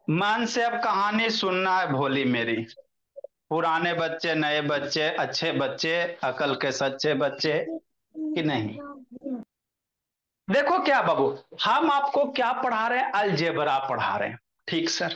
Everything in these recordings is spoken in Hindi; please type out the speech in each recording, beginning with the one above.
मन से अब कहानी सुनना है भोली मेरी। पुराने बच्चे, नए बच्चे, अच्छे बच्चे, अकल के सच्चे बच्चे कि नहीं। देखो क्या बाबू, हम आपको क्या पढ़ा रहे हैं? अलजेब्रा पढ़ा रहे हैं। ठीक सर।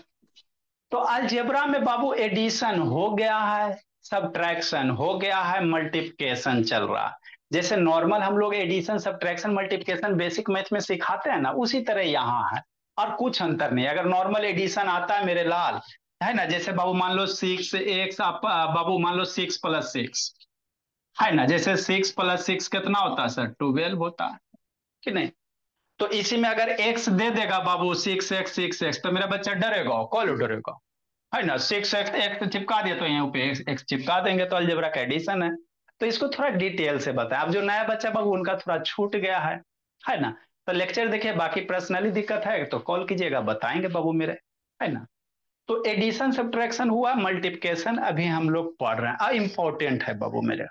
तो अलजेब्रा में बाबू एडिशन हो गया है, सब्ट्रैक्शन हो गया है, मल्टीप्लिकेशन चल रहा है। जैसे नॉर्मल हम लोग addition subtraction multiplication basic math में सिखाते हैं ना, उसी तरह यहाँ है। और कुछ अंतर नहीं। अगर नॉर्मल एडिशन आता है मेरे लाल, है ना, जैसे बाबू मान लो सिक्स एक्स, आप बाबू मान लो सिक्स प्लस सिक्स, है ना, जैसे सिक्स प्लस सिक्स कितना होता है सर? 12 होता है कि नहीं। तो इसी में अगर एक्स दे देगा बाबू, सिक्स एक्स, तो मेरा बच्चा डरेगा? कौन डरेगा? है ना, सिक्स एक्स एक्स चिपका दिया तो यहाँ पे एक्स एक्स चिपका देंगे, तो अलजेब्रा का एडिशन है। तो इसको थोड़ा डिटेल से बताएं। अब जो नया बच्चा बाबू उनका थोड़ा छूट गया है ना। तो लेक्चर देखिए, बाकी पर्सनली दिक्कत है तो कॉल कीजिएगा, बताएंगे बाबू मेरे, है ना। तो एडिशन सब्ट्रैक्शन हुआ, मल्टीप्लिकेशन अभी हम लोग पढ़ रहे हैं, इंपॉर्टेंट है बाबू मेरे।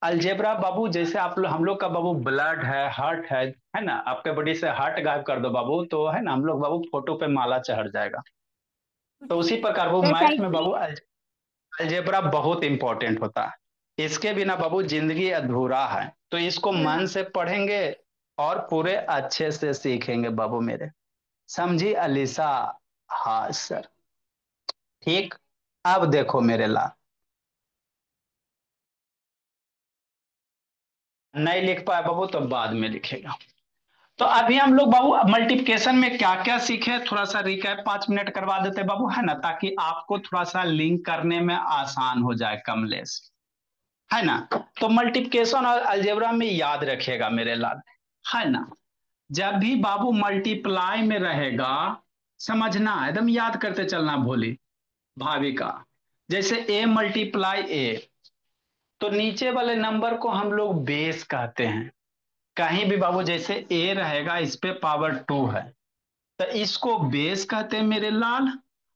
अलजेब्रा बाबू, जैसे आप लोग, हम लोग का बाबू ब्लड है, हार्ट है ना, आपके बॉडी से हार्ट गायब कर दो बाबू, तो है ना, हम लोग बाबू फोटो पे माला चढ़ जाएगा। तो उसी प्रकार वो मैथ में प्रेसाइजली। बाबू अलजेब्रा बहुत इंपॉर्टेंट होता है। इसके बिना बाबू जिंदगी अधूरा है। तो इसको मन से पढ़ेंगे और पूरे अच्छे से सीखेंगे बाबू मेरे। समझी अलीसा? हाँ सर। ठीक। अब देखो मेरे लाल, नहीं लिख पाए बाबू तो बाद में लिखेगा। तो अभी हम लोग बाबू मल्टीप्लिकेशन में क्या क्या सीखे, थोड़ा सा रिकैप 5 मिनट करवा देते बाबू, है ना, ताकि आपको थोड़ा सा लिंक करने में आसान हो जाए, कमलेश, है ना। तो मल्टीप्लिकेशन और अलजेब्रा में याद रखिएगा मेरे लाल, है ना। जब भी बाबू मल्टीप्लाई में रहेगा, समझना एकदम याद करते चलना भोली भाविका। जैसे ए मल्टीप्लाई ए, तो नीचे वाले नंबर को हम लोग बेस कहते हैं। कहीं भी बाबू जैसे ए रहेगा, इस पे पावर 2 है, तो इसको बेस कहते हैं मेरे लाल।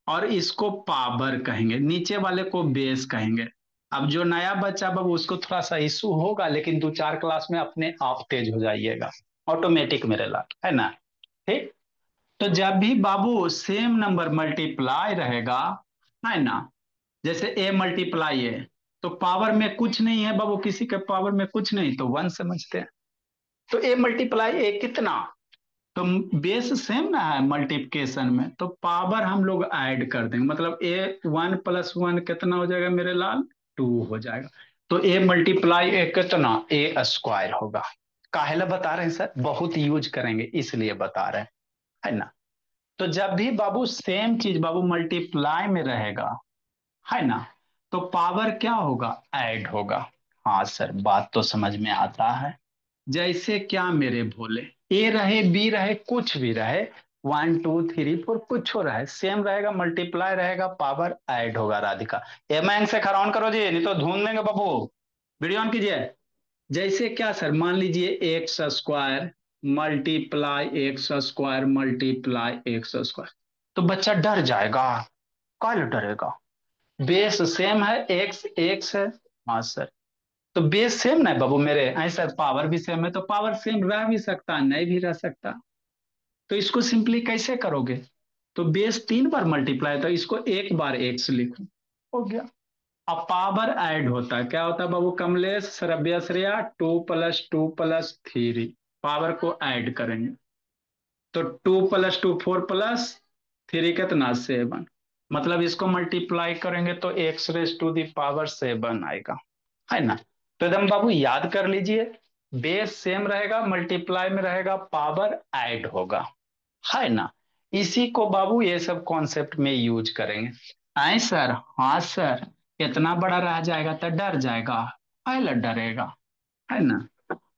और इसको पावर कहेंगे, नीचे वाले को बेस कहेंगे। अब जो नया बच्चा बाबू उसको थोड़ा सा इशू होगा, लेकिन 2 4 क्लास में अपने आप तेज हो जाइएगा, ऑटोमेटिक मेरे लाल, है ना। ठीक। तो जब भी बाबू सेम नंबर मल्टीप्लाई रहेगा, है ना, जैसे ए मल्टीप्लाई है, तो पावर में कुछ नहीं है बाबू, किसी के पावर में कुछ नहीं, तो वन समझते हैं। तो ए मल्टीप्लाई ए कितना, तो बेस सेम ना है मल्टीप्लिकेशन में, तो पावर हम लोग ऐड कर देंगे, मतलब ए 1 + 1 कितना हो जाएगा मेरे लाल? 2 हो जाएगा। तो ए मल्टीप्लाई ए कितना? ए स्क्वायर होगा। काहेला बता रहे हैं सर? बहुत यूज करेंगे इसलिए बता रहे हैं, है ना। तो जब भी बाबू सेम चीज बाबू मल्टीप्लाई में रहेगा, है ना, तो पावर क्या होगा? ऐड होगा। हाँ सर, बात तो समझ में आता है। जैसे क्या मेरे भोले, ए रहे बी रहे कुछ भी रहे, 1 2 3 4 कुछ हो रहा है, सेम रहेगा, मल्टीप्लाई रहेगा, पावर ऐड होगा। राधिका, एम से खरौन करो जी, नहीं तो धुन देंगे बाबू। वीडियो ऑन कीजिए। जैसे क्या सर, मान लीजिए x square multiply x square multiply x square, तो बच्चा डर जाएगा। कल डरेगा? बेस सेम है, एक्स एक्स है। हाँ सर। तो बेस सेम ना है बाबू मेरे, ऐसा पावर भी सेम है, तो पावर सेम रह भी सकता है, नहीं भी रह सकता। तो इसको सिंपली कैसे करोगे? तो बेस 3 बार मल्टीप्लाई, तो इसको एक बार एक्स लिखो, हो गया। अब पावर ऐड होता है, क्या होता है बाबू कमलेश श्रव्य श्रेया? 2 + 2 + 3, पावर को ऐड करेंगे। तो 2 + 2 4 + 3 कितना? 7। मतलब इसको मल्टीप्लाई करेंगे तो x⁻⁷ आएगा, है ना। तो एकदम बाबू याद कर लीजिए, बेस सेम रहेगा, मल्टीप्लाई में रहेगा, पावर ऐड होगा, है ना। इसी को बाबू ये सब कॉन्सेप्ट में यूज करेंगे। आए सर? हाँ सर। इतना बड़ा रह जाएगा तो डर जाएगा, पहले डरेगा, है ना।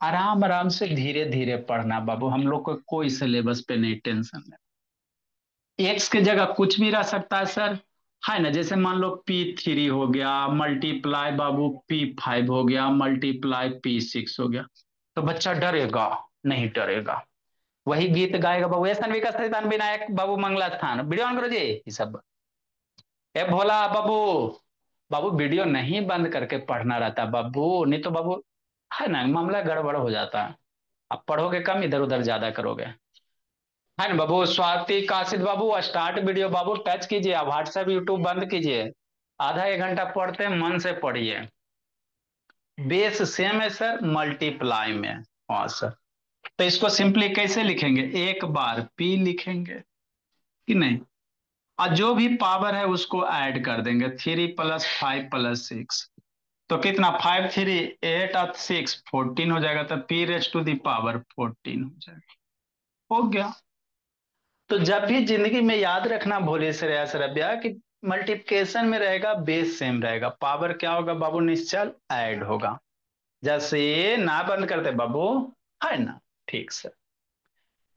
आराम आराम से धीरे धीरे पढ़ना बाबू, हम लोग को कोई सिलेबस पे नहीं टेंशन है। एक्स की जगह कुछ भी रह सकता है सर, है ना। जैसे मान लो P3 हो गया, मल्टीप्लाई बाबू P5 हो गया, मल्टीप्लाई P6 हो गया, तो बच्चा डरेगा? नहीं डरेगा। वही गीत गाएगा बाबू, ये सन्वी का सैतान विनायक बाबू मंगला स्थान, वीडियो ऑन करो जी ये सब। ए भोला बाबू, बाबू वीडियो नहीं बंद करके पढ़ना रहता बाबू, नहीं तो बाबू, है ना, मामला गड़बड़ हो जाता है। आप पढ़ोगे कम, इधर उधर ज्यादा करोगे। है ना बाबू। स्वाति काशिद बाबू, स्टार्ट वीडियो बाबू, टच कीजिए, व्हाट्सएप यूट्यूब बंद कीजिए, आधा एक घंटा पढ़ते हैं, मन से पढ़िए। बेस सेम है सर, मल्टीप्लाई में। हाँ सर। तो इसको सिंपली कैसे लिखेंगे, एक बार पी लिखेंगे कि नहीं, और जो भी पावर है उसको ऐड कर देंगे, 3 + 5 + 6, तो कितना, 5 3 8 और 6 14 हो जाएगा, तो P⁻⁴ हो जाएगा। हो गया। तो जब भी जिंदगी में याद रखना भोले श्रेयस रव्या कि मल्टीप्लिकेशन में रहेगा बेस सेम रहेगा, पावर क्या होगा बाबू, निश्चल ऐड होगा। जैसे ये ना बंद करते बाबू, है ना। ठीक सर।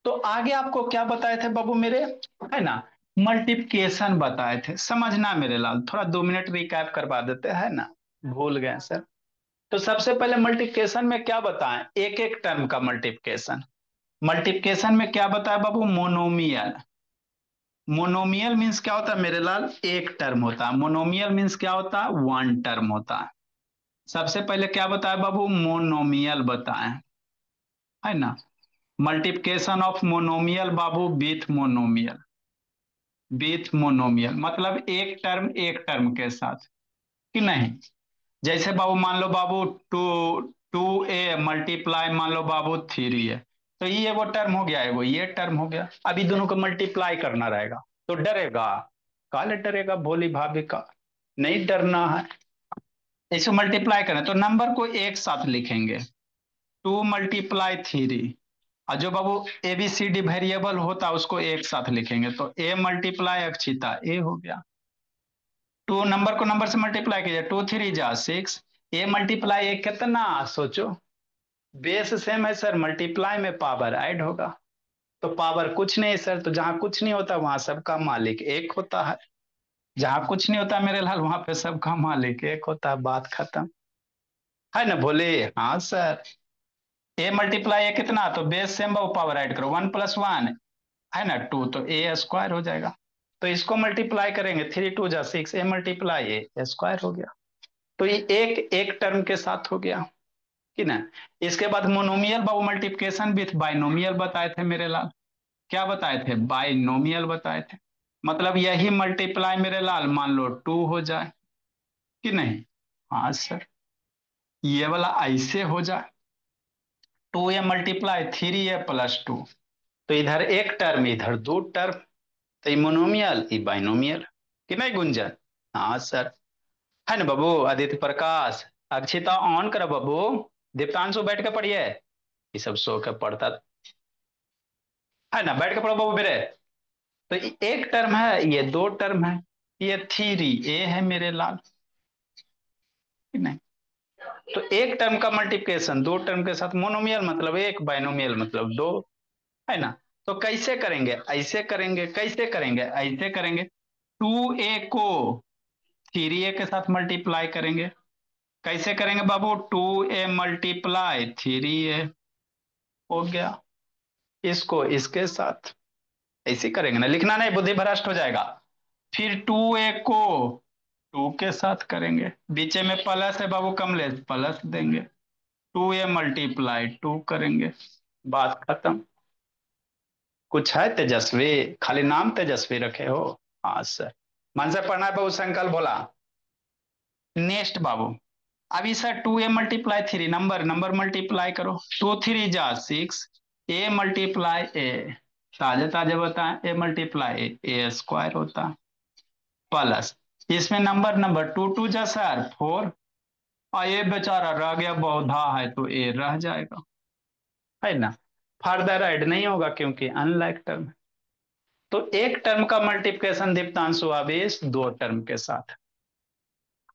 तो आगे आपको क्या बताए थे बाबू मेरे, है ना, मल्टीप्लिकेशन बताए थे, समझना मेरे लाल, थोड़ा 2 मिनट रिकैप करवा देते हैं ना, भूल गए सर। तो सबसे पहले मल्टीप्लिकेशन में क्या बताएं, एक एक टर्म का मल्टीप्लिकेशन। मल्टीप्लिकेशन में क्या बताया बाबू, मोनोमियल। मोनोमियल मीन्स क्या होता है मेरे लाल, एक टर्म होता है। मोनोमियल मीन्स क्या होता है, वन टर्म होता है। सबसे पहले क्या बताया बाबू, मोनोमियल बताएं, है ना। Multiplication of monomial Babu, with monomial मतलब एक टर्म के साथ, कि नहीं। जैसे बाबू मान लो बाबू, टू 2a मान लो बाबू 3 है, तो ये वो टर्म हो गया है, वो ये टर्म हो गया। अभी दोनों को मल्टीप्लाई करना रहेगा, तो डरेगा, काले डरेगा भोली भाभी का, नहीं डरना है। इसे मल्टीप्लाई करें तो नंबर को एक साथ लिखेंगे, 2 × 3, और जो बाबू ABCD वेरिएबल होता है उसको एक साथ लिखेंगे, तो A अक्षिता ए हो गया। टू नंबर को नंबर से मल्टीप्लाई कीजिए, 2 3 = 6, A × A कितना, सोचो। बेस सेम है सर, मल्टीप्लाई में पावर ऐड होगा, तो पावर कुछ नहीं सर, तो जहां कुछ नहीं होता वहां सबका मालिक एक होता है। जहां कुछ नहीं होता मेरे लाल वहां पे सबका मालिक एक होता है, बात खत्म, है ना बोले। हाँ सर। A × A कितना, तो बेस सेम पावर ऐड करो, 1 + 1 है ना 2, तो A² हो जाएगा। तो इसको मल्टीप्लाई करेंगे, 3 2 = 6, A × A हो गया। तो ये एक एक टर्म के साथ हो गया, कि ना। इसके बाद monomial Babu, multiplication with binomial बताए थे मेरे लाल। क्या बताए थे, बाइनोमियल बताए थे। मतलब यही मल्टीप्लाई मेरे लाल मान लो 2 हो जाए, कि नहीं। हाँ सर। ये वाला ऐसे हो जाए, 2a × 3a + 2, तो इधर एक टर्म इधर दो टर्म, तो ये मोनोमियल ये बाइनोमियल, कि नहीं गुंजन। हाँ सर। है ना बाबू। आदित्य प्रकाश, अक्षिता ऑन करो बाबू, दीप्तांशु बैठ के पढ़िए, ये सब सो के पढ़ता, है ना, बैठ के पढ़ो बाबू मेरे। तो ये एक टर्म है, ये दो टर्म है, ये 3a है मेरे लाल, कि नहीं। तो एक टर्म का मल्टीप्लिकेशन दो टर्म के साथ, मोनोमियल मतलब एक, बाइनोमियल मतलब दो, है ना। तो कैसे करेंगे, ऐसे करेंगे, कैसे करेंगे, ऐसे करेंगे, 2a को 3a के साथ मल्टीप्लाई करेंगे। कैसे करेंगे बाबू, 2a × 3a हो गया, इसको इसके साथ ऐसे करेंगे ना, लिखना नहीं बुद्धि भ्रष्ट हो जाएगा। फिर 2a को 2 के साथ करेंगे, बीच में प्लस है बाबू कमलेश, प्लस देंगे, 2a × 2 करेंगे, बात खत्म। कुछ है तेजस्वी, खाली नाम तेजस्वी रखे हो। हाँ सर। मन से पढ़ना है बाबू, संकल्प बोला। नेक्स्ट बाबू, अभी sir 2a × 3 number number multiply करो, 2 3 = 6, A × A, ताजे ताजे बताएं, A × A² होता है, प्लस इसमें नंबर नंबर 2 2 = 4, और ये बेचारा रह गया बौधा है, तो ए रह जाएगा, है ना। फर्दर ऐड नहीं होगा क्योंकि अनलाइक टर्म है। तो एक टर्म का मल्टीप्लिकेशन दीप्तांशु आवेश दो टर्म के साथ।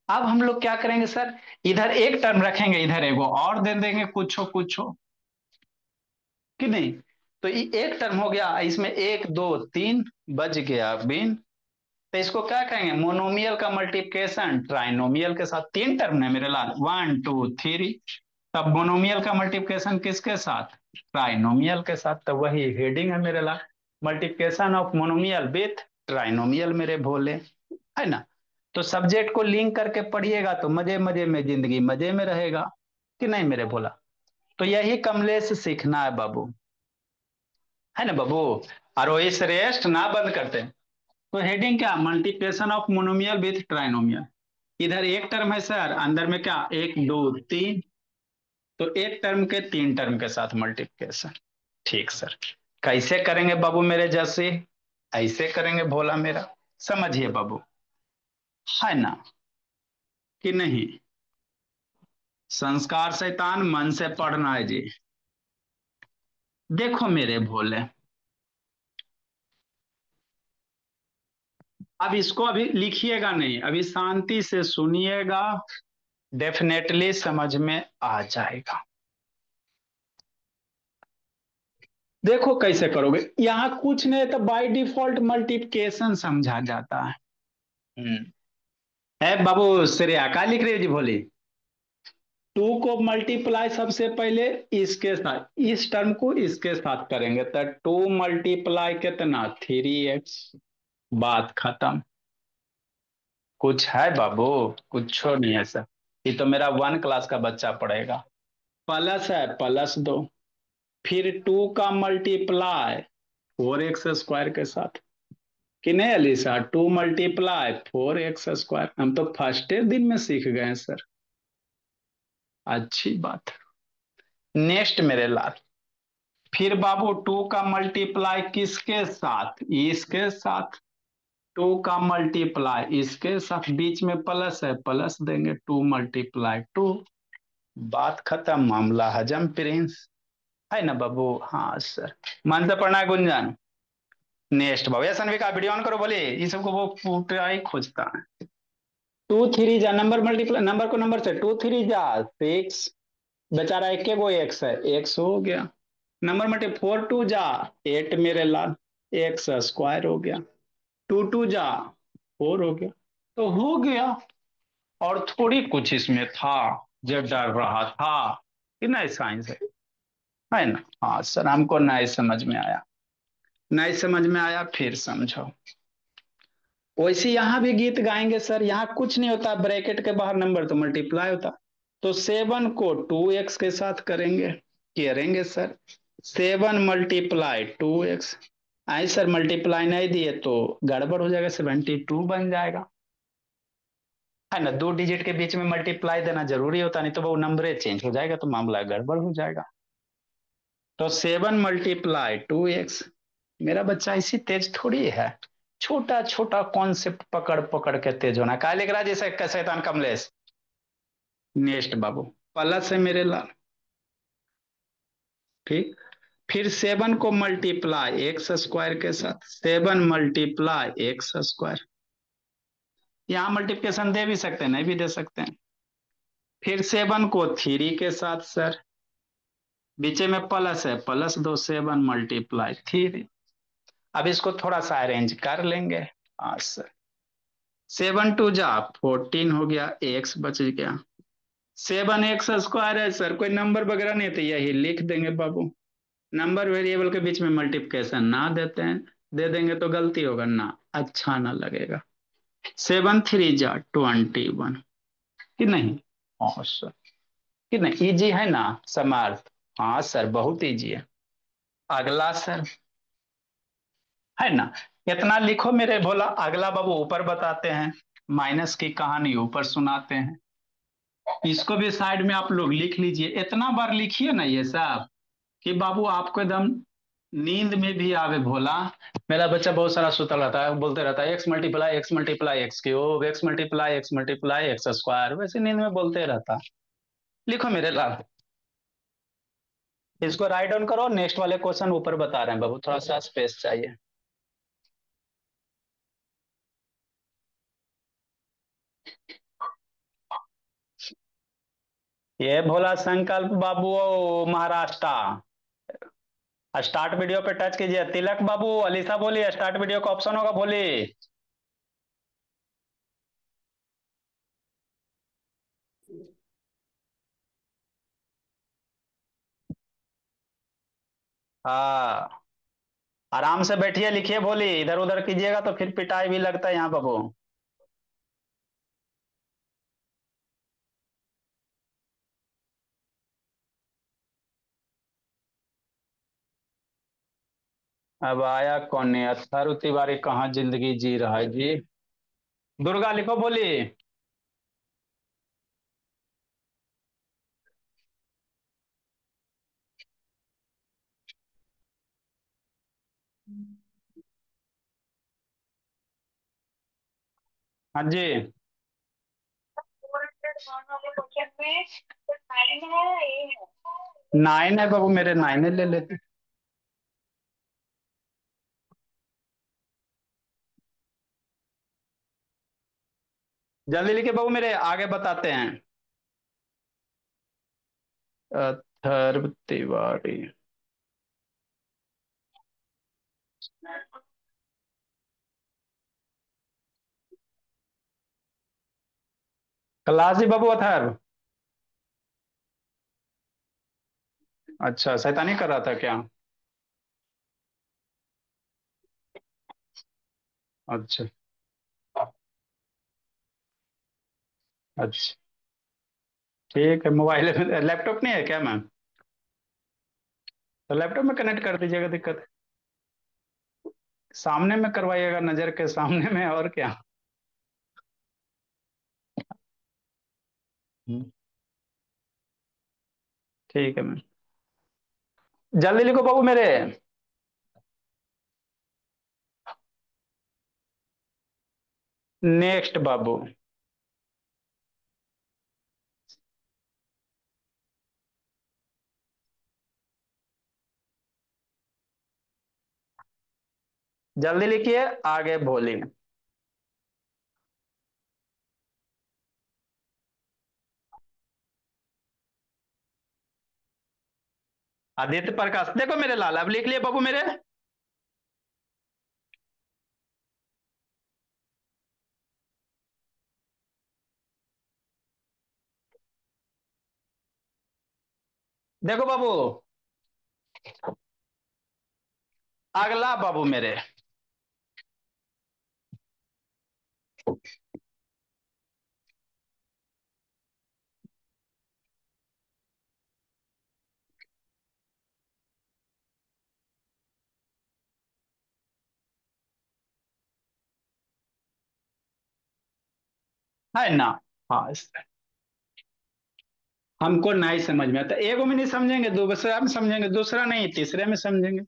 अब हम लोग क्या करेंगे सर, इधर एक टर्म रखेंगे, इधर एगो और दे देंगे कुछ हो कुछ हो, कि नहीं। तो ये एक टर्म हो गया, इसमें 1 2 3 बज गया बिन। तो इसको क्या कहेंगे, मोनोमियल का मल्टीप्लिकेशन ट्राइनोमियल के साथ, तीन टर्म है मेरे लाल, 1 2 3। तब मोनोमियल का मल्टीप्लिकेशन किसके साथ, ट्राइनोमियल के साथ, तो वही हेडिंग है मेरे लाल, multiplication of monomial with trinomial मेरे भोले, है ना। तो सब्जेक्ट को लिंक करके पढ़िएगा तो मजे मजे में जिंदगी मजे में रहेगा, कि नहीं मेरे भोला। तो यही कमलेश सीखना है बाबू, है ना बाबू। और वो इस रेस्ट ना बंद करते। तो हेडिंग क्या, multiplication of monomial with trinomial. इधर एक टर्म है सर, अंदर में क्या, एक दो तीन, तो एक टर्म के तीन टर्म के साथ मल्टीप्लिकेशन। ठीक सर। कैसे करेंगे बाबू मेरे जैसे, ऐसे करेंगे भोला मेरा, समझिए बाबू, है ना कि नहीं। संस्कार शैतान, मन से पढ़ना है जी। देखो मेरे भोले, अब इसको अभी लिखिएगा नहीं, अभी शांति से सुनिएगा, डेफिनेटली समझ में आ जाएगा। देखो कैसे करोगे, यहाँ कुछ नहीं तो बाय डिफॉल्ट मल्टीप्लिकेशन समझा जाता है। हम्म। है बाबू, श्रेया क्या लिख रही है जी भोली। टू को मल्टीप्लाई सबसे पहले इसके साथ, इस टर्म को इसके साथ करेंगे तो टू मल्टीप्लाई कितना, 3x। बात खत्म। कुछ है बाबू, कुछ नहीं है सर, ये तो मेरा वन क्लास का बच्चा पढ़ेगा। प्लस है, प्लस दो, फिर टू का मल्टीप्लाई 4x² के साथ, कि नहीं अलीसा, टू मल्टीप्लाई 4x², हम तो फर्स्ट दिन में सीख गए हैं सर। अच्छी बात। नेक्स्ट मेरे लाल, फिर बाबू टू का मल्टीप्लाई किसके साथ, इसके साथ। टू का मल्टीप्लाई इसके साथ, बीच में प्लस है, प्लस देंगे, 2 × 2। बात खत्म, मामला हजम प्रिंस, है ना बाबू। हाँ सर, मन से पढ़ना है गुंजन। नेक्स्ट बाबू, यस अनविका वीडियो ऑन करो, बोले ये सबको वो पूरा ही खोजता है। टू थ्री जा, नंबर मल्टीप्लाई, नंबर को नंबर से, 2 3 जा 6, बेचारा एक वो एक्स है, एक्स हो गया। नंबर मल्टी 4 2 जा 8 मेरे लाल, x² हो गया। 2 2 जा 4 हो गया, तो हो गया। और थोड़ी कुछ इसमें था जो डर रहा था कि नहीं, साइंस है ना। हाँ सर, हमको नहीं समझ में आया, नहीं समझ में आया, फिर समझो। वैसे यहां भी गीत गाएंगे सर, यहाँ कुछ नहीं होता, ब्रैकेट के बाहर नंबर तो मल्टीप्लाई होता। तो 7 को 2x के साथ करेंगे, करेंगे सर। 7 × 2x, आई सर मल्टीप्लाई नहीं दिए तो गड़बड़ हो जाएगा, 72 बन जाएगा, है ना। दो डिजिट के बीच में मल्टीप्लाई देना जरूरी होता, नहीं तो वो नंबर चेंज हो जाएगा तो मामला गड़बड़ हो जाएगा। तो 7 × 2x, मेरा बच्चा इसी तेज थोड़ी है, छोटा छोटा कॉन्सेप्ट पकड़ पकड़ के तेज होना। काय लिख रहा है जैसे शैतान कमलेश। नेक्स्ट बाबू, प्लस है मेरे लाल, ठीक। फिर 7 को मल्टीप्लाई x² के साथ, 7 × यहाँ मल्टीप्लिकेशन दे भी सकते हैं, नहीं भी दे सकते हैं। फिर 7 को 3 के साथ सर, बीच में प्लस है, प्लस दो, 7 × 3। अब इसको थोड़ा सा अरेंज कर लेंगे। हाँ सर, 7 2 जा 14 हो गया, एक्स बच गया। 7x² है सर, कोई नंबर वगैरह नहीं, तो यही लिख देंगे बाबू। नंबर वेरिएबल के बीच में मल्टीप्लिकेशन ना देते हैं, दे देंगे तो गलती होगा ना, अच्छा ना लगेगा। 7 3 जा 21, कि नहीं। हाँ सर, कि नहीं, इजी है ना समर्थ। हाँ सर, बहुत इजी है। अगला सर, है ना। इतना लिखो मेरे भोला, अगला बाबू ऊपर बताते हैं, माइनस की कहानी ऊपर सुनाते हैं। इसको भी साइड में आप लोग लिख लीजिए, इतना बार लिखिए ना ये सब कि बाबू आपको एकदम नींद में भी आवे भोला। मेरा बच्चा बहुत सारा सुता रहता है, बोलते रहता है x × x × x3, वैसे नींद में बोलते रहता। लिखो मेरे लाल, इसको राइट डाउन करो, नेक्स्ट वाले क्वेश्चन ऊपर बता रहे हैं बाबू, थोड़ा सा स्पेस चाहिए। ये भोला संकल्प बाबू महाराष्ट्र, स्टार्ट वीडियो पे टच कीजिए, तिलक बाबू अलीसा बोली, स्टार्ट वीडियो का ऑप्शन होगा बोली। हाँ, आराम से बैठिए, लिखिए बोली, इधर उधर कीजिएगा तो फिर पिटाई भी लगता है यहाँ बाबू। अब आया कौन है? अथर्व तिवारी कहाँ जिंदगी जी रहा है जी? दुर्गा लिखो, बोली। हाँ जी। 9 है बाबू मेरे, 9 ले लेते। जल्दी लिखे बाबू मेरे, आगे बताते हैं। अथर्व तिवारी। क्लास जी बाबू अथर्व। अच्छा, शैतानी कर रहा था क्या? अच्छा। अच्छा, ठीक है। मोबाइल में लैपटॉप नहीं है क्या मैम? तो लैपटॉप में कनेक्ट कर दीजिएगा, दिक्कत है। सामने में करवाइएगा, नजर के सामने में, और क्या। हम्म, ठीक है मैम। जल्दी लिखो बाबू मेरे। नेक्स्ट बाबू। जल्दी लिखिए, आगे बोलिए। आदित्य प्रकाश, देखो मेरे लाल, अब लिख लिए बाबू मेरे। देखो बाबू, अगला बाबू मेरे। है ना? हाँ, हमको नहीं समझ में आता, एगो में नहीं समझेंगे, दूसरा में समझेंगे, दूसरा नहीं तीसरे में समझेंगे,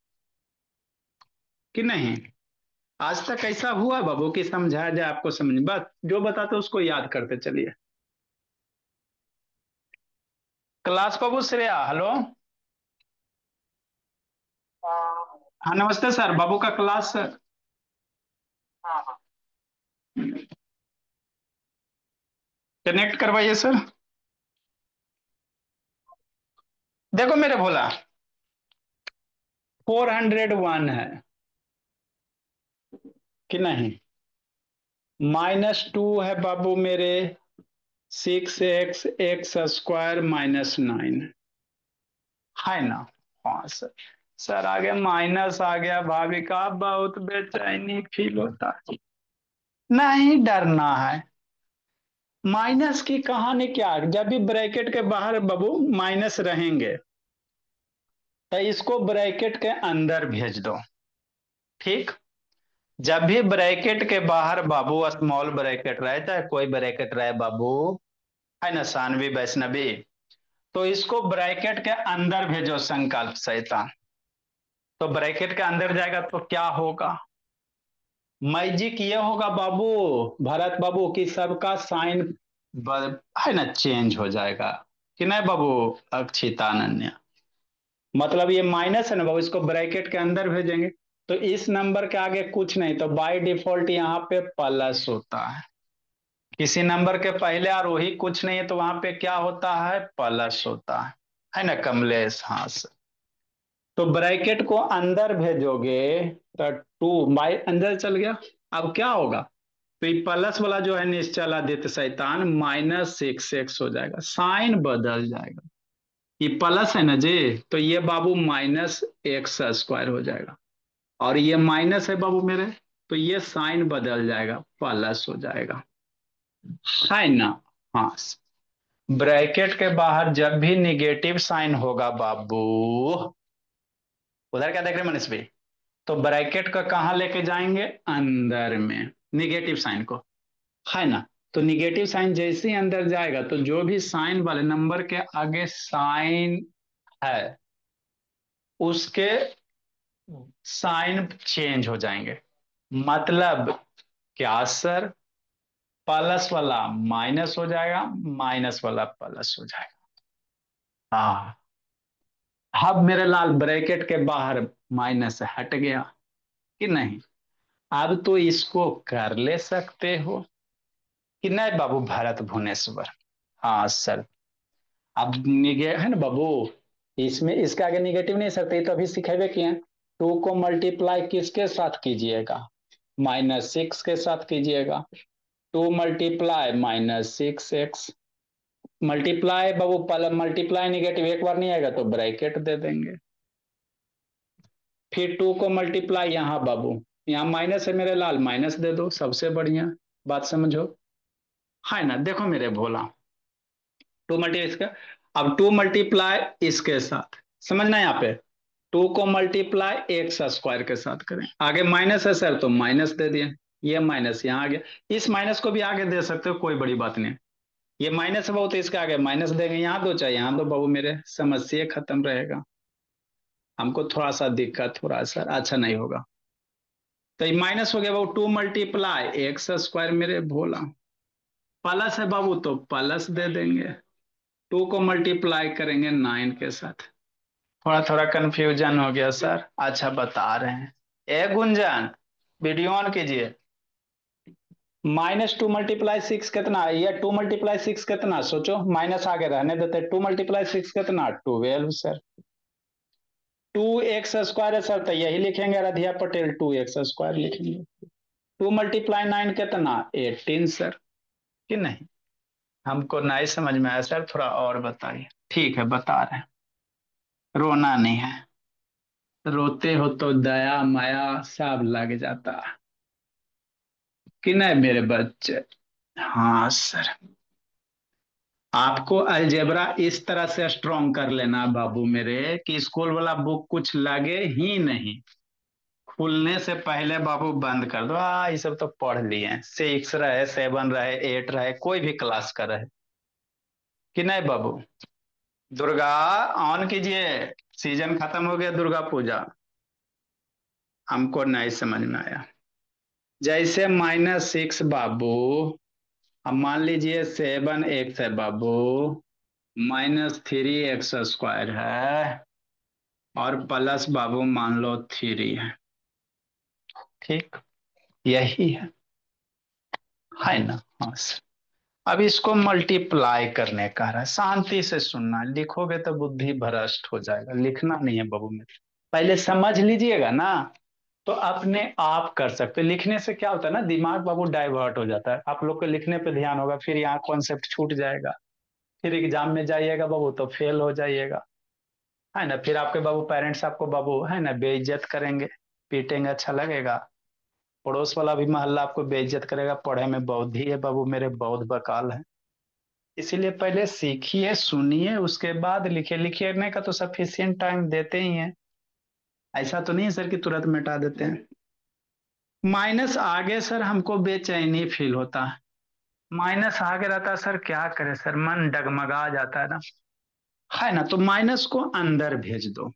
कि नहीं? आज तक ऐसा हुआ बाबू कि समझाया जाए आपको समझ, बस जो बताते उसको याद करते चलिए। क्लास बाबू श्रेया, हेलो। हाँ नमस्ते सर, बाबू का क्लास। कनेक्ट करवाइए सर। देखो मेरे भोला, 401 है कि नहीं? -2 है बाबू मेरे, 6x(x² - 9) है ना? हाँ सर। सर आगे माइनस आ गया, भाविका बहुत बेचैनी फील होता है। नहीं डरना है। माइनस की कहानी क्या है? जब भी ब्रैकेट के बाहर बाबू माइनस रहेंगे, तो इसको ब्रैकेट के अंदर भेज दो। ठीक। जब भी ब्रैकेट के बाहर बाबू स्मॉल ब्रैकेट रहे, चाहे कोई ब्रैकेट रहे बाबू, है ना, सानवी वैष्णवी, तो इसको ब्रैकेट के अंदर भेजो संकल्प शैतान। तो ब्रैकेट के अंदर जाएगा तो क्या होगा? मैजिक ये होगा बाबू, भरत बाबू, कि सबका साइन है ना, चेंज हो जाएगा, कि नहीं बाबू? अक्षितानन्या, मतलब ये माइनस है ना बाबू, इसको ब्रैकेट के अंदर भेजेंगे, तो इस नंबर के आगे कुछ नहीं, तो बाय डिफॉल्ट यहाँ पे प्लस होता है। किसी नंबर के पहले और वही कुछ नहीं है, तो वहां पे क्या होता है? प्लस होता है ना कमलेश? हाँ सर। तो ब्रैकेट को अंदर भेजोगे, तो 2 बाई अंदर चल गया। अब क्या होगा? तो ये प्लस वाला जो है निश्चल आदित्य शैतान, -6x हो जाएगा, साइन बदल जाएगा। ये प्लस है ना जी, तो ये बाबू -x² हो जाएगा, और ये माइनस है बाबू मेरे, तो ये साइन बदल जाएगा, प्लस हो जाएगा, है ना? हाँ। ब्रैकेट के बाहर जब भी निगेटिव साइन होगा बाबू, उधर क्या देख रहे हैं मनीष भाई? तो ब्रैकेट का कहाँ लेके जाएंगे, अंदर में, निगेटिव साइन को, है ना। तो निगेटिव साइन जैसे ही अंदर जाएगा तो जो भी साइन वाले नंबर के आगे साइन है उसके साइन चेंज हो जाएंगे। मतलब क्या सर, प्लस वाला माइनस हो जाएगा, माइनस वाला प्लस हो जाएगा। हाँ, अब मेरे लाल ब्रैकेट के बाहर माइनस हट गया कि नहीं। अब तो इसको कर ले सकते हो कि नहीं बाबू भरत भुवनेश्वर। हाँ सर। अब निगे है ना बाबू, इसमें इसके आगे निगेटिव नहीं सकते, तो अभी सिखेबे किए। टू को मल्टीप्लाई किसके साथ कीजिएगा, -6 के साथ कीजिएगा। टू मल्टीप्लाई -6x, मल्टीप्लाई बाबू, पहले मल्टीप्लाई निगेटिव एक बार नहीं आएगा तो ब्रैकेट दे देंगे। फिर टू को मल्टीप्लाई यहाँ बाबू, यहाँ माइनस है मेरे लाल, माइनस दे दो, सबसे बढ़िया बात समझो, है ना। देखो मेरे भोला, टू मल्टी इसका, अब टू मल्टीप्लाई इसके साथ, समझना यहाँ पे, टू को मल्टीप्लाई एक्स स्क्वायर के साथ करें, आगे माइनस है सर तो माइनस दे दिए, ये माइनस यहाँ आ गया, इस माइनस को भी आगे दे सकते हो, कोई बड़ी बात नहीं। ये माइनस है बाबू तो इसके आगे माइनस देंगे, यहाँ दो चाहे यहाँ दो बाबू, मेरे समस्या खत्म रहेगा। हमको थोड़ा सा दिक्कत, थोड़ा सा अच्छा नहीं होगा। तो ये माइनस हो गया बाबू, टू मल्टीप्लाई एक्स स्क्वायर मेरे भोला, प्लस है बाबू तो प्लस दे देंगे, टू को मल्टीप्लाई करेंगे 9 के साथ। थोड़ा थोड़ा कंफ्यूजन हो गया सर, अच्छा बता रहे हैं। ए गुंजन, वीडियो ऑन कीजिए। -2 × 6 कितना, ये 2 × 6 कितना, सोचो, माइनस आगे रहने देते, 2 × 6 कितना, 12 सर। 2x² है सर, तो यही लिखेंगे राधिया पटेल, 2x² लिखेंगे। 2 × 9 कितना, 18 सर, कि नहीं। हमको नहीं समझ में आया सर, थोड़ा और बताइए। ठीक है बता रहे हैं, रोना नहीं है, रोते हो तो दया माया सब लग जाता, कि नहीं मेरे बच्चे। हाँ सर, आपको अलजेब्रा इस तरह से स्ट्रॉन्ग कर लेना बाबू मेरे, कि स्कूल वाला बुक कुछ लगे ही नहीं, खुलने से पहले बाबू बंद कर दो। ये सब तो पढ़ लिए, 6 रहे, 7 रहे, 8 रहे, कोई भी क्लास का रहे, कि नहीं बाबू। दुर्गा ऑन कीजिए, सीजन खत्म हो गया दुर्गा पूजा। हमको नहीं समझ में आया, जैसे -6 बाबू, अब मान लीजिए 7x है बाबू, -3x² है, और प्लस बाबू मान लो 3 है, ठीक, यही है ना। हाँ सर। अब इसको मल्टीप्लाई करने का रहा है, शांति से सुनना, लिखोगे तो बुद्धि भ्रष्ट हो जाएगा, लिखना नहीं है बाबू में, पहले समझ लीजिएगा ना, तो अपने आप कर सकते। लिखने से क्या होता है ना, दिमाग बाबू डाइवर्ट हो जाता है, आप लोग को लिखने पे ध्यान होगा, फिर यहाँ कॉन्सेप्ट छूट जाएगा, फिर एग्जाम में जाइएगा बाबू तो फेल हो जाइएगा, है ना। फिर आपके बाबू पेरेंट्स आपको बाबू है ना बेइज्जत करेंगे, पीटेंगे, अच्छा लगेगा। पड़ोस वाला भी मोहल्ला आपको बेइज्जत करेगा, पढ़े में बौद्ध ही है बाबू मेरे, बौद्ध बकाल है। इसीलिए पहले सीखिए, सुनिए, उसके बाद लिखिए, लिखने का तो सफिशियंट टाइम देते ही हैं, ऐसा तो नहीं है सर कि तुरंत मिटा देते हैं। माइनस आगे सर हमको बेचैनी फील होता है, माइनस आगे रहता है सर, क्या करे सर, मन डगमगा जाता है ना। तो माइनस को अंदर भेज दो,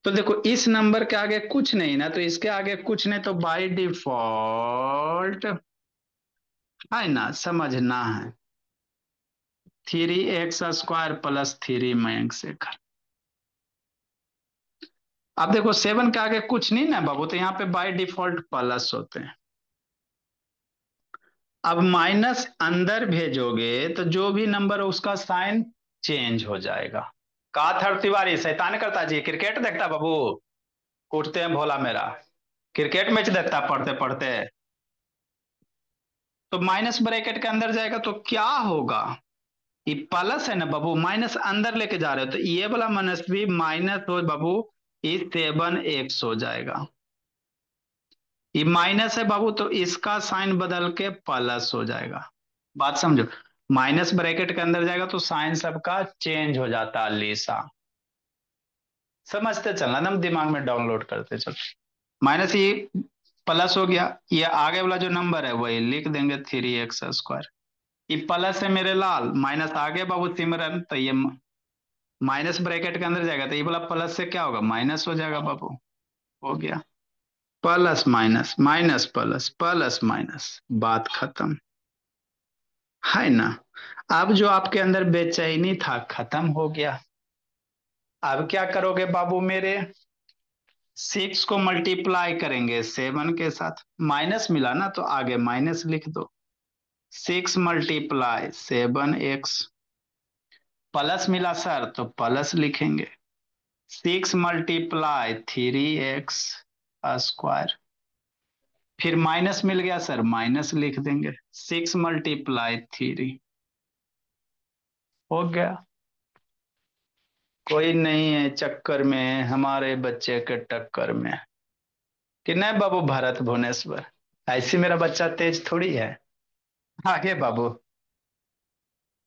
तो देखो इस नंबर के आगे कुछ नहीं ना, तो इसके आगे कुछ नहीं, तो बाय डिफॉल्ट है ना, समझना है, 3x² +3 - अब देखो 7 के आगे कुछ नहीं ना बाबू, तो यहाँ पे बाय डिफॉल्ट प्लस होते हैं। अब माइनस अंदर भेजोगे तो जो भी नंबर है उसका साइन चेंज हो जाएगा। का थर तिवारी शैतान करता जी, क्रिकेट देखता बाबू, कूटते हैं भोला मेरा, क्रिकेट मैच देखता पढ़ते पढ़ते। तो माइनस ब्रैकेट के अंदर जाएगा तो क्या होगा, ये प्लस है ना बाबू, माइनस अंदर लेके जा रहे हो तो ये वाला माइनस भी माइनस हो बाबू, ये 7x हो जाएगा। ये माइनस है बाबू तो इसका साइन बदल के प्लस हो जाएगा, बात समझो। माइनस ब्रैकेट के अंदर जाएगा तो साइन सबका चेंज हो जाता है, लीसा, समझते चलना, एकदम दिमाग में डाउनलोड करते चलो। माइनस ये प्लस हो गया, ये आगे वाला जो नंबर है वही लिख देंगे 3x²। ये प्लस है मेरे लाल, माइनस आगे बाबू सिमरन, तो ये माइनस ब्रैकेट के अंदर जाएगा, तो ये वाला प्लस से क्या होगा, माइनस हो जाएगा बाबू। हो गया, plus minus minus plus plus minus, बात खत्म, है ना। अब जो आपके अंदर बेचैनी था खत्म हो गया। अब क्या करोगे बाबू मेरे, 6 को मल्टीप्लाई करेंगे 7 के साथ, माइनस मिला ना तो आगे माइनस लिख दो। 6 × 7 x, प्लस मिला सर तो प्लस लिखेंगे। 6 × 3 x², फिर माइनस मिल गया सर, माइनस लिख देंगे। 6 × 3 हो गया। कोई नहीं है चक्कर में हमारे बच्चे के टक्कर में, कि नहीं बाबू भरत भुवनेश्वर, ऐसी मेरा बच्चा तेज थोड़ी है। आगे बाबू,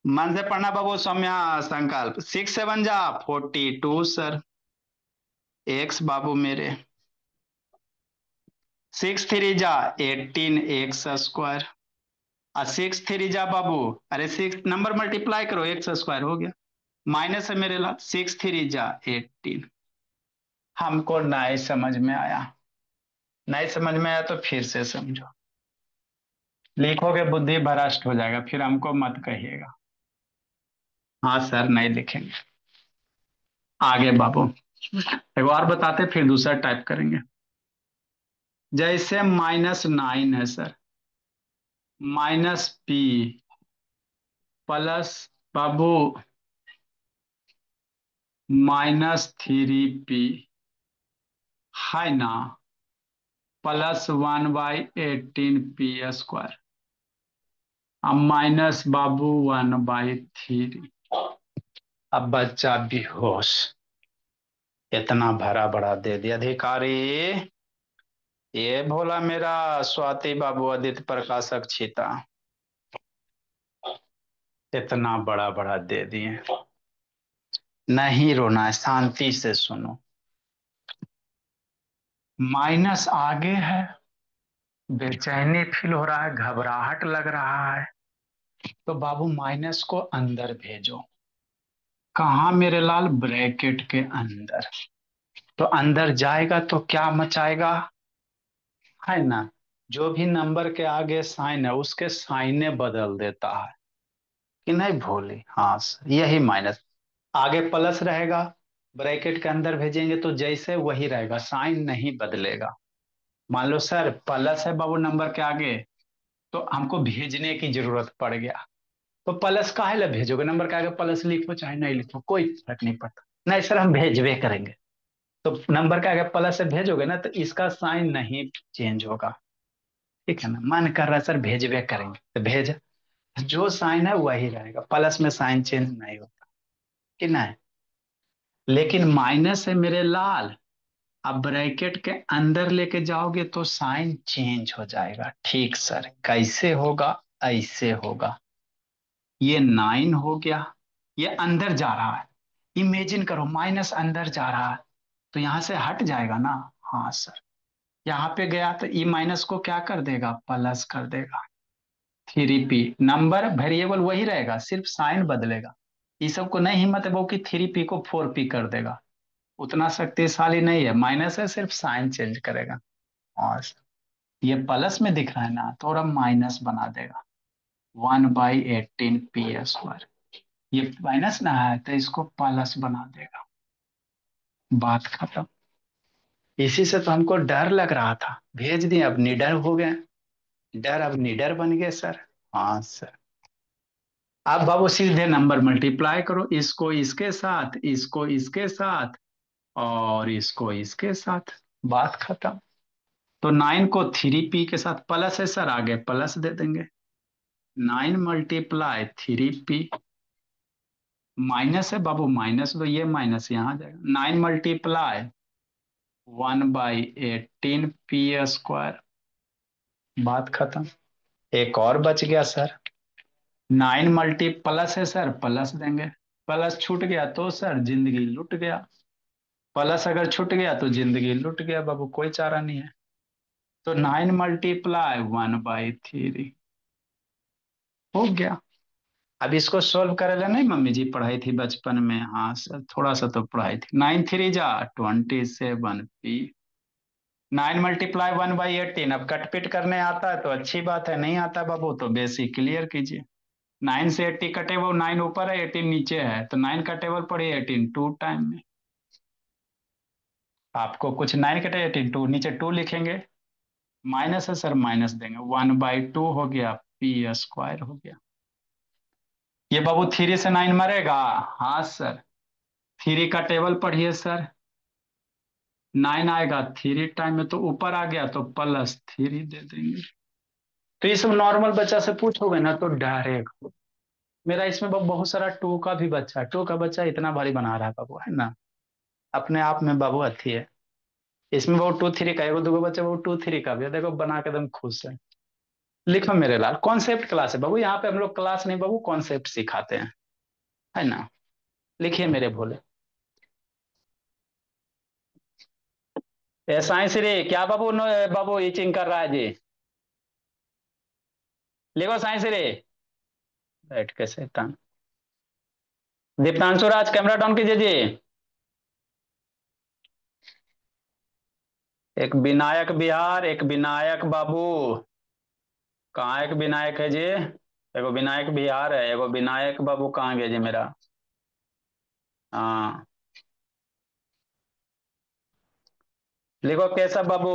मन से पढ़ना बाबू, सौम्या संकल्प। 6 × 7 = 42 सर, एक्स बाबू मेरे। 6 × 3 = 18 x², और 6 × 3 बाबू, अरे 6 नंबर मल्टीप्लाई करो, x² हो गया। माइनस है मेरे ला, 6 × 3 = 18। हमको नहीं समझ में आया, नहीं समझ में आया तो फिर से समझो, लिखोगे बुद्धि भ्रष्ट हो जाएगा, फिर हमको मत कहिएगा। हाँ सर नहीं लिखेंगे। आगे बाबू, एक बार बताते फिर दूसरा टाइप करेंगे। जैसे -9 है सर, -p प्लस बाबू -3p, है ना, +1/18p², अब माइनस बाबू 1/3। अब बच्चा बेहोश, इतना भरा बड़ा दे दिया अधिकारी। ये भोला मेरा स्वाति बाबू आदित्य प्रकाशक छीता, इतना बड़ा बड़ा दे दिए। नहीं रोना है, शांति से सुनो। माइनस आगे है, बेचैनी फील हो रहा है, घबराहट लग रहा है, तो बाबू माइनस को अंदर भेजो। कहा मेरे लाल, ब्रैकेट के अंदर। तो अंदर जाएगा तो क्या मचाएगा, है ना, जो भी नंबर के आगे साइन है उसके साइने बदल देता है, कि नहीं भोली, हाँ सर, यही माइनस। आगे प्लस रहेगा, ब्रैकेट के अंदर भेजेंगे तो जैसे वही रहेगा, साइन नहीं बदलेगा। मान लो सर प्लस है बाबू नंबर के आगे, तो हमको भेजने की जरूरत पड़ गया, तो प्लस काहे ला भेजोगे, नंबर के आगे प्लस लिखो चाहे नहीं लिखो कोई फर्क नहीं पड़ता। नहीं सर हम भेजबे करेंगे, तो नंबर के आगे प्लस से भेजोगे ना तो इसका साइन नहीं चेंज होगा, ठीक है ना। मन कर रहा है सर भेजबे करेंगे तो भेज, जो साइन है वही रहेगा, प्लस में साइन चेंज नहीं होता, कि नहीं। लेकिन माइनस है मेरे लाल, अब ब्रैकेट के अंदर लेके जाओगे तो साइन चेंज हो जाएगा। ठीक सर, कैसे होगा, ऐसे होगा। ये 9 हो गया, ये अंदर जा रहा है, इमेजिन करो माइनस अंदर जा रहा है, तो यहां से हट जाएगा ना। हाँ सर, यहाँ पे गया तो ई माइनस को क्या कर देगा, प्लस कर देगा। 3p, नंबर वेरिएबल वही रहेगा, सिर्फ साइन बदलेगा। ये सबको नहीं हिम्मत है वो कि 3p को 4p कर देगा, उतना शक्तिशाली नहीं है, माइनस है सिर्फ साइन चेंज करेगा। और ये प्लस में दिख रहा है ना, थोड़ा माइनस बना देगा, 1/18p²। ये माइनस ना है तो इसको प्लस बना देगा, बात खत्म। इसी से तो हमको डर लग रहा था, भेज दिए अब निडर हो गए, डर अब निडर बन गए सर। हाँ सर, अब बाबू सीधे नंबर मल्टीप्लाई करो, इसको इसके साथ, इसको इसके साथ, और इसको इसके साथ, बात खत्म। तो 9 को 3p के साथ, प्लस है सर आगे प्लस दे देंगे। 9 × 3p, माइनस है बाबू माइनस, तो ये माइनस यहाँ आ जाएगा। 9 × 1/18p², बात खत्म। एक और बच गया सर, 9 मल्टी प्लस है सर, प्लस देंगे, प्लस छूट गया तो सर जिंदगी लुट गया। प्लस अगर छूट गया तो जिंदगी लुट गया बाबू, कोई चारा नहीं है। तो 9 × 1 /3 हो गया। अब इसको सोल्व करेला नहीं मम्मी जी पढ़ाई थी बचपन में, हाँ सर थोड़ा सा तो पढ़ाई थी। 9×3 = 27 9 × 1/18। अब कटपिट करने आता है तो अच्छी बात है, नहीं आता बाबू तो बेसिक क्लियर कीजिए। 9 से 80 कटे, वो 9 ऊपर है 18 नीचे है, तो 9 का टेबल पढ़िए 18 टू टाइम में। आपको कुछ 9 कटे 18 टू, नीचे टू लिखेंगे। माइनस है सर, माइनस देंगे, 1/2 हो गया, p² हो गया। ये बाबू 3 से 9 मरेगा। हाँ सर। 3 का टेबल पढ़िए सर। 9 आएगा 3 टाइम में, तो ऊपर आ गया तो +3 दे देंगे। तो ये सब नॉर्मल बच्चा से पूछोगे ना तो डायरेक्ट। मेरा इसमें बाबू बहुत सारा टू का भी बच्चा, टू का बच्चा इतना भारी बना रहा है बाबू, है ना। अपने आप में बाबू अच्छी है। इसमें बाबू 2 3 का एगो दूगो बच्चा, बाबू 2 3 का भी है, देखो बना के एकदम खुश है। लिखो मेरे लाल, कॉन्सेप्ट क्लास है बाबू, यहाँ पे हम लोग क्लास नहीं बाबू कॉन्सेप्ट सिखाते हैं, है ना। लिखिए मेरे भोले। साइंस रे क्या बाबू बाबू ईचिंग कर रहा है जी। लिखो साइंस रे। बैठ के शैतान। दीप्तांशु राज कैमरा डाउन कीजिए जी। एक विनायक बिहार, एक विनायक बाबू। कहाँ एक विनायक है जी। एगो विनायक बिहार है, एगो विनायक बाबू कहाँ गया जी मेरा। हाँ। लिखो केशव बाबू।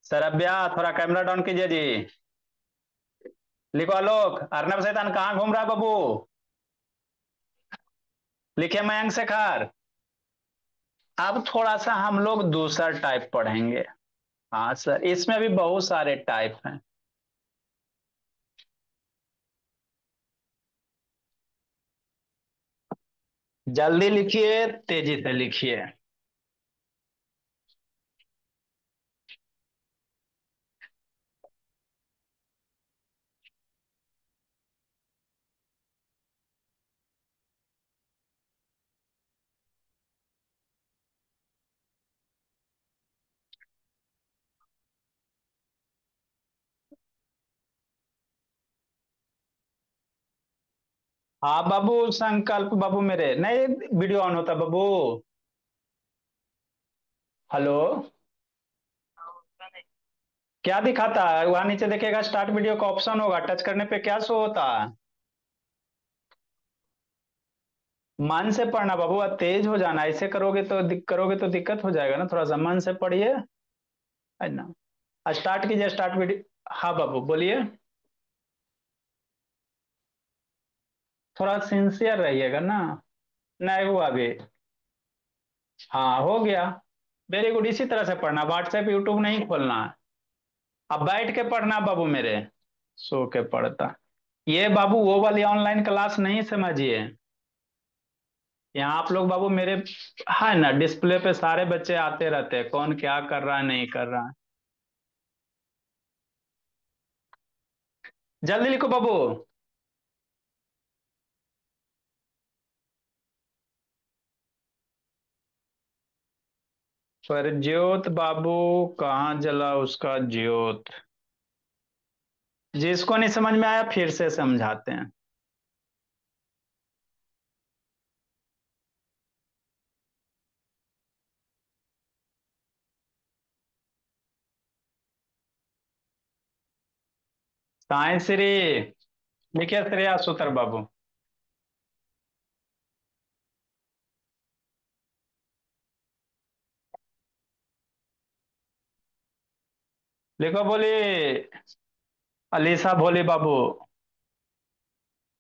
सरब्या थोड़ा कैमरा डाउन कीजिए जी। लिखो आलोक, अर्नब शैतान कहाँ घूम रहा है बाबू। लिखे मयंक शेखर। अब थोड़ा सा हम लोग दूसरा टाइप पढ़ेंगे। हाँ सर, इसमें भी बहुत सारे टाइप हैं। जल्दी लिखिए, तेजी से लिखिए। हाँ बाबू, संकल्प बाबू मेरे नहीं वीडियो ऑन होता बाबू। हेलो। क्या दिखाता है वहां नीचे देखिएगा, स्टार्ट वीडियो का ऑप्शन होगा, टच करने पे क्या शो होता है। मन से पढ़ना बाबू, अब तेज हो जाना, ऐसे करोगे तो करोगे तो दिक्कत हो जाएगा ना, थोड़ा सा मन से पढ़िए, है ना। स्टार्ट कीजिए, स्टार्ट वीडियो। हाँ बाबू बोलिए। थोड़ा सिंसियर रहिएगा ना। नहीं हुआ अभी। हाँ हो गया। वेरी गुड, इसी तरह से पढ़ना, व्हाट्सएप यूट्यूब नहीं खोलना है। अब बैठ के पढ़ना बाबू मेरे। सो के पढ़ता। ये बाबू वो वाली ऑनलाइन क्लास नहीं समझिए। यहाँ आप लोग बाबू मेरे, है ना, डिस्प्ले पे सारे बच्चे आते रहते हैं, कौन क्या कर रहा है नहीं कर रहा है। जल्दी लिखो बाबू। प्रज्योत बाबू, कहाँ जला उसका ज्योत। जिसको नहीं समझ में आया फिर से समझाते हैं। साइंस रे। लिखिए श्रेया सूत्र बाबू। लिखो बोली। अलीसा भोली बाबू।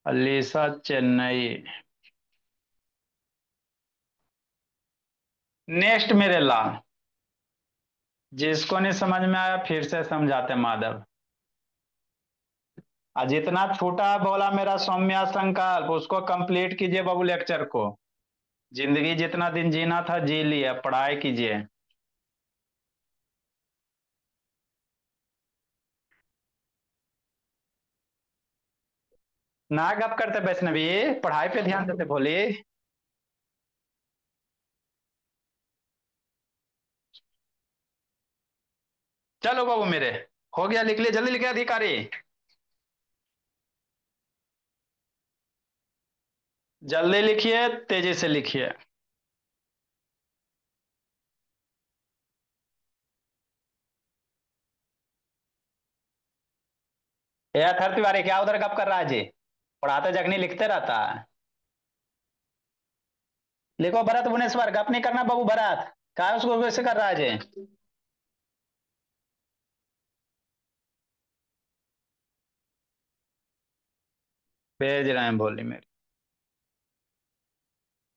अलीसा चेन्नई। नेक्स्ट मेरे लाल। जिसको नहीं समझ में आया फिर से समझाते माधव। और जितना छूटा बोला मेरा सौम्या संकल्प, उसको कंप्लीट कीजिए बाबू लेक्चर को। जिंदगी जितना दिन जीना था जी लिया, पढ़ाई कीजिए। ना गप करते वैष्णवी, पढ़ाई पे ध्यान देते भोली। चलो बाबू मेरे, हो गया, लिख लिए, जल्दी लिखे अधिकारी। जल्दी लिखिए, तेजी से लिखिए। ये अथर तिवारी क्या उधर गप कर रहा है जी? पढ़ाते जगनी लिखते रहता है। लिखो भरत भुवनेश्वर, गप नहीं करना बाबू भरत। क्या उसको वैसे कर रहा है जी? भेज रहे हैं बोली मेरी।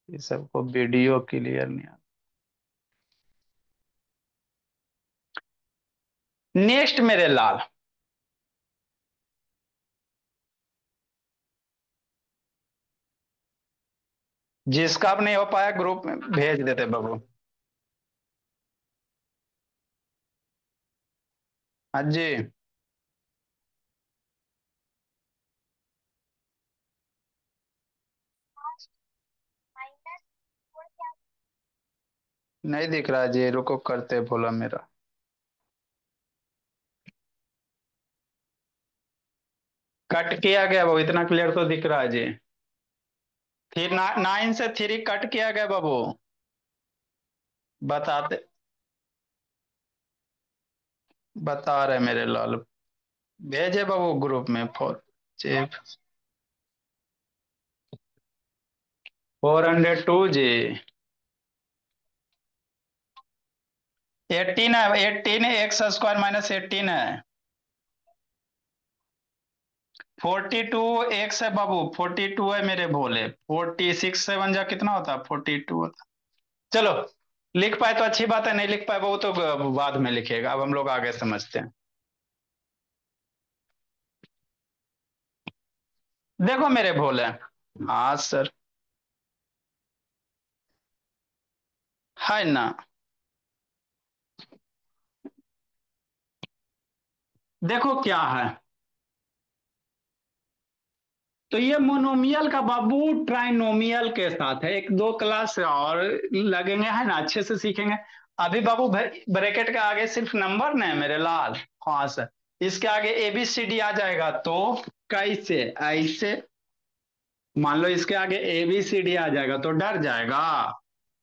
ये सबको वीडियो क्लियर नहीं आता। नेक्स्ट मेरे लाल। जिसका अब नहीं हो पाया ग्रुप में भेज देते बाबू। हाँ जी। नहीं दिख रहा जी, रुको करते बोला मेरा। कट किया गया बाबू, इतना क्लियर तो दिख रहा है जी। फिर 9 से 3 कट किया गया बाबू। बताते, बता रहे मेरे लाल। भेजे बाबू ग्रुप में फोर। 402 जी। 18 है, 18 x² - 18 है। 42 एक्स है बाबू, 42 है मेरे भोले। 46 से बन जा कितना होता, 42 होता। चलो, लिख पाए तो अच्छी बात है, नहीं लिख पाए वो तो बाद में लिखेगा, अब हम लोग आगे समझते हैं। देखो मेरे भोले। हाँ सर। है ना। देखो क्या है। तो ये मोनोमियल का बाबू ट्राइनोमियल के साथ है, एक दो क्लास और लगेंगे, है ना, अच्छे से सीखेंगे। अभी बाबू ब्रैकेट के आगे सिर्फ नंबर नहीं मेरे लाल। हाँ सर। इसके आगे ABCD आ जाएगा तो कैसे, ऐसे। मान लो इसके आगे ABCD आ जाएगा तो डर जाएगा।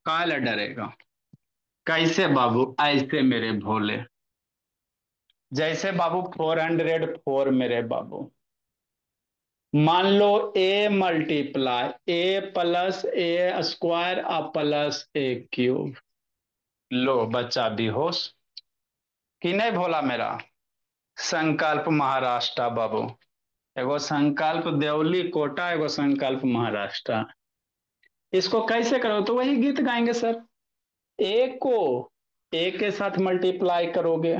काला डरेगा। कैसे बाबू, ऐसे मेरे भोले। जैसे बाबू 404 मेरे बाबू। मान लो A × A+A² +A³ लो बच्चा बेहोश। कि नहीं भोला मेरा। संकल्प महाराष्ट्र बाबू। एगो संकल्प देवली कोटा, एगो संकल्प महाराष्ट्र। इसको कैसे करो तो वही गीत गाएंगे सर। ए को ए के साथ मल्टीप्लाई करोगे।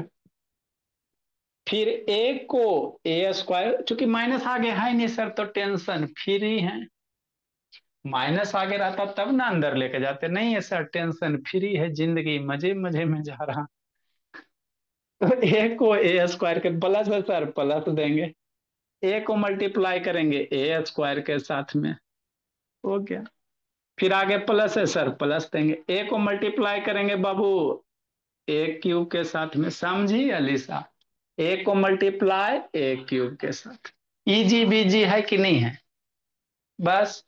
फिर ए को A², चूंकि माइनस आगे है नहीं सर तो टेंशन फ्री है। माइनस आगे रहता तब ना अंदर लेके जाते, नहीं है सर, टेंशन फ्री है, जिंदगी मजे मजे में जा रहा। तो ए को A² के प्लस है सर, प्लस देंगे। ए को मल्टीप्लाई करेंगे A² के साथ में। हो गया। फिर आगे प्लस है सर, प्लस देंगे। ए को मल्टीप्लाई करेंगे बाबू A³ के साथ में, समझी अलीसा। ए को मल्टीप्लाई A³ के साथ। इजी बीजी है कि नहीं है? बस।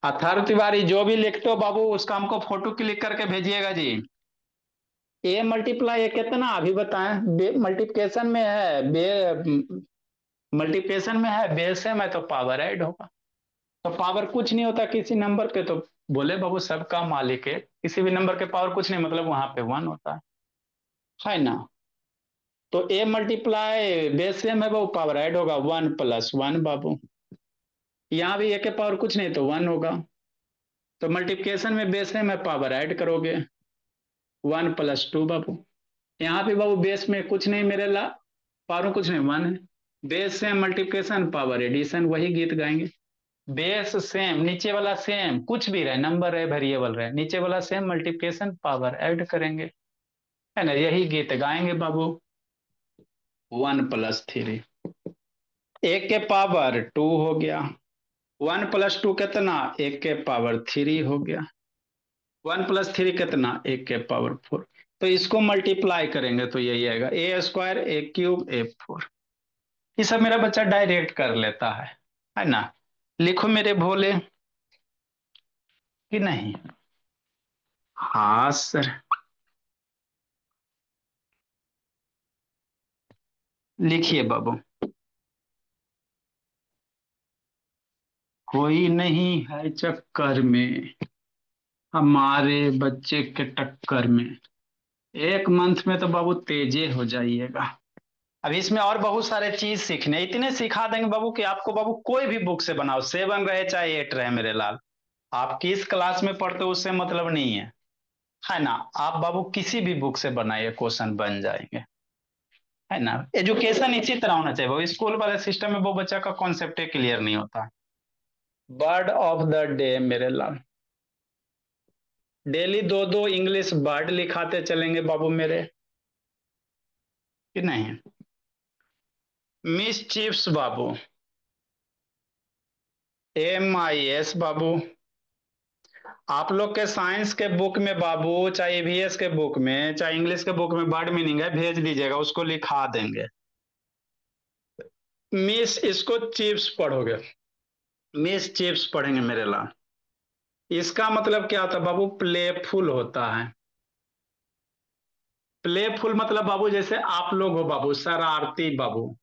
अथर्व तिवारी जो भी लिखते हो बाबू उसका हमको फोटो क्लिक करके भेजिएगा जी। A कितना अभी बताएं, मल्टीप्लिकेशन में है मल्टीप्लिकेशन में है, बेस है, मैं तो पावर ऐड होगा। तो पावर कुछ नहीं होता किसी नंबर पे तो। बोले बाबू सबका मालिक है, किसी भी नंबर के पावर कुछ नहीं, मतलब वहां पे 1 होता है ना। तो A × बेस सेम है बाबू, पावर ऐड होगा 1 + 1 बाबू। यहाँ भी A के पावर कुछ नहीं तो 1 होगा। तो मल्टीप्लिकेशन में बेस सेम है, पावर ऐड करोगे 1 + 2 बाबू। यहाँ पे बाबू बेस में कुछ नहीं मेरे ला, पावर कुछ नहीं, 1 है। Base same multiplication power addition, वही गीत गाएंगे। बेस सेम, नीचे वाला सेम, कुछ भी रहे, नंबर रहे, वेरिएबल रहे, नीचे वाला सेम, मल्टीप्लिकेशन पावर ऐड करेंगे, है ना, यही गीत गाएंगे बाबू। 1 + 3। एक के पावर 2 हो गया। 1 + 2 कितना, एक के पावर 3 हो गया। 1 + 3 कितना, एक के पावर 4। तो इसको मल्टीप्लाई करेंगे तो यही आएगा, ए स्क्वायर ए क्यूब ए फोर। ये सब मेरा बच्चा डायरेक्ट कर लेता है ना। लिखो मेरे भोले, कि नहीं? हाँ सर, लिखिए बाबू। कोई नहीं है चक्कर में हमारे बच्चे के टक्कर में, एक मंथ में तो बाबू तेजे हो जाइएगा। अब इसमें और बहुत सारे चीज सीखने, इतने सिखा देंगे बाबू कि आपको बाबू कोई भी बुक से बनाओ, 7 रहे चाहे 8 रहे मेरे लाल, आप किस क्लास में पढ़ते हो उससे मतलब नहीं है ना। आप बाबू किसी भी बुक से बनाइए, क्वेश्चन बन जाएंगे, है ना। एजुकेशन इसी तरह होना चाहिए वो, स्कूल वाले सिस्टम में वो बच्चा का कॉन्सेप्ट क्लियर नहीं होता। बर्ड ऑफ द डे मेरे लाल, डेली दो दो इंग्लिश वर्ड लिखाते चलेंगे बाबू मेरे, कि नहीं? मिस चिप्स बाबू, MIS बाबू। आप लोग के साइंस के बुक में बाबू, चाहे EVS के बुक में, चाहे इंग्लिश के बुक में वर्ड मीनिंग है, भेज दीजिएगा, उसको लिखा देंगे। मिस इसको चिप्स पढ़ोगे, मिस चिप्स पढ़ेंगे मेरे लाल। इसका मतलब क्या होता है बाबू? प्लेफुल होता है। प्लेफुल मतलब बाबू जैसे आप लोग हो बाबू, शरारती बाबू।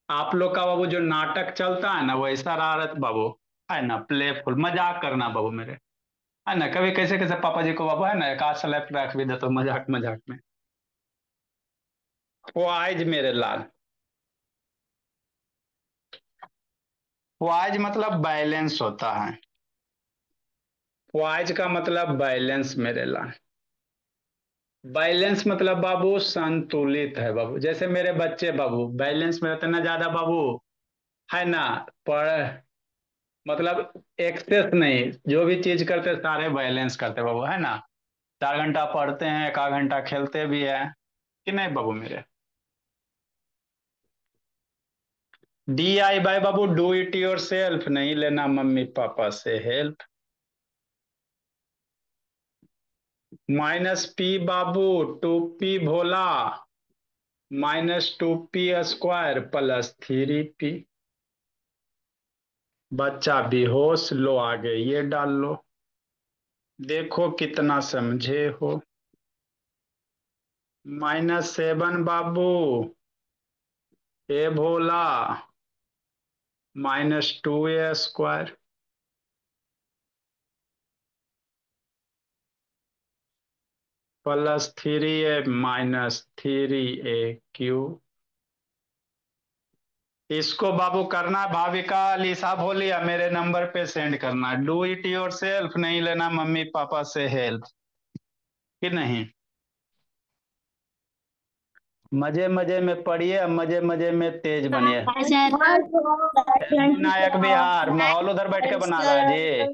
आप लोग का बाबू जो नाटक चलता है ना, वही शरारत बाबू, है ना। प्लेफुल मजाक करना बाबू मेरे, है ना। कभी कैसे कैसे पापा जी को बाबू, है ना, एक आध स्लैप रख भी दे तो मजाक मजाक में। वाइज मेरे लाल, वाइज मतलब बैलेंस होता है। वाइज का मतलब बैलेंस मेरे लाल। बैलेंस मतलब बाबू संतुलित है बाबू, जैसे मेरे बच्चे बाबू बैलेंस में रहते ना ज्यादा बाबू, है ना। पर मतलब एक्सेस नहीं, जो भी चीज करते सारे बैलेंस करते बाबू, है ना। 4 घंटा पढ़ते हैं, एक आध घंटा खेलते भी है, कि नहीं बाबू मेरे। DIY Babu, do it your self, नहीं लेना मम्मी पापा से हेल्प। -P बाबू, 2P भोला, -2P² +3P। बच्चा बेहोश, लो आगे ये डाल लो, देखो कितना समझे हो। -7 बाबू, ए भोला, -2A² +3A -3A³। इसको बाबू करना है भाविका लिसा भोलिया, मेरे नंबर पे सेंड करना है। डू इट योर सेल्फ, नहीं लेना मम्मी पापा से हेल्प, कि नहीं। मजे मजे में पढ़िए, मजे मजे में तेज बनिए। एसडी नायक बिहार, माहौल उधर बैठ के बना रहा है जी।